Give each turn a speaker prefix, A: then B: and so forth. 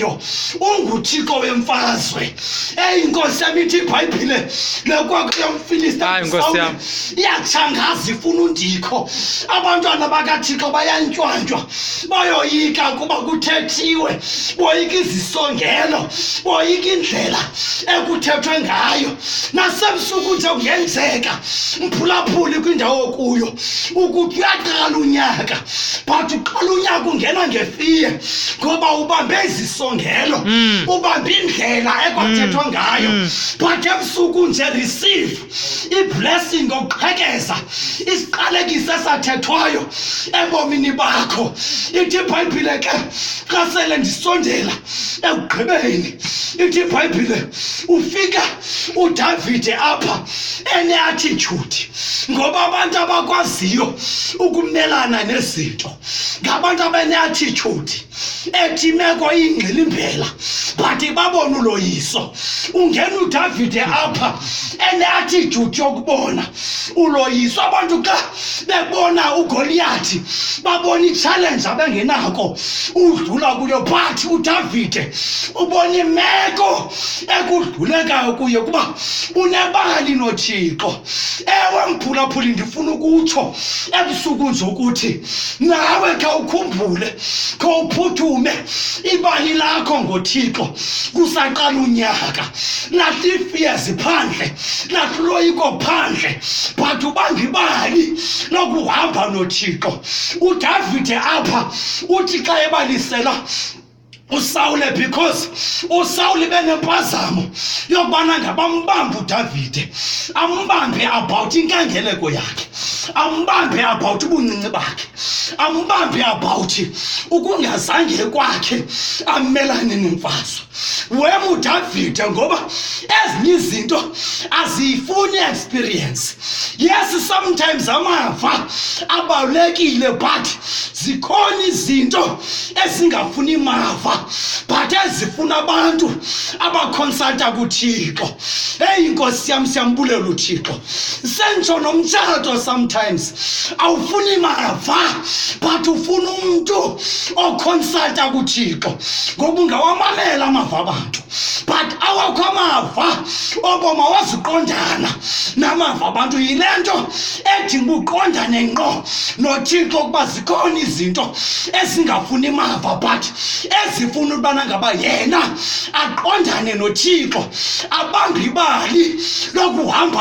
A: ophikayo unguThixo wemfazwe. Inkosi yami ithi iBhayibhile lekwakho yomFilistiya iyatshangaza ifuna undikho. Abantwana bakaThixo bayantshwantsha bayoyika kuba kuthethiwe, boyika izisongelo, boyika indlela ekuthethwe ngayo. Nasebusuku nje kungenzeka mphulaphuli kwindawo kuyo ukuthi uyaqala unyaka, but uqala unyaka ungena ngefiye ngoba ubambe izisongelo, ubambe indlela ekwathethwa ngayo. But ebusuku nje receive i-blessing ngokuqhekeza isiqalekiso esathethwayo ebomini bakho. Ithi iBhayibhile ke kasele ndisondela ekugqibeni, ithi iBhayibhile ufika uDavide apha ene-attitude, ngoba abantu abakwaziyo ukumelana nezinto ngabantu abane-attitude ethi imeko iyingxilimbela but babona uloyiso. Ungena uDavide apha ene-attitude yokubona uloyiso. Abantu xa bebona uGoliathi babona i-challenge abengenako udlula kuyo, but uDavide ubona imeko ekudlulekayo kuye kuba unebali noThixo. Ewe mphulaphuli, ndifuna ukutsho ebusuku nje ukuthi nawe kha ukhumbule, kha uphuthume ibali lakho ngoThixo kusaqala unyaka. Lahle i-fears phandle, lahle uloyiko phandle, but ubambe ibali lokuhamba noThixo. uDavide apha uthi xa ebalisela uSawule, because uSawule benempazamo yokubana ngabambambe uDavide, ambambe about inkangeleko yakhe, ambambe about ubuncinci bakhe, ambambe about ukungazange kwakhe amelane nemfazwe. Wema uDavide ngoba ezinye izinto azifuni experience. Yes, sometimes amava abalulekile, but zikhona izinto ezingafuni mava but ezifuna abantu abaconsulta kuThixo. Inkosi yami, siyambulela uThixo. Sentsho nomtshato sometimes awufuni mava but ufuna umuntu oconsulta kuThixo, ngoba ungawamamela amava abantu, but awakho amava oboma waziqondana namava abantu. Yile nto edinga uqondane ngqo noThixo ukuba zikhona izinto ezingafuni mava but ezifuna ubana ngaba yena aqondane noThixo, abambe ibali lokuhamba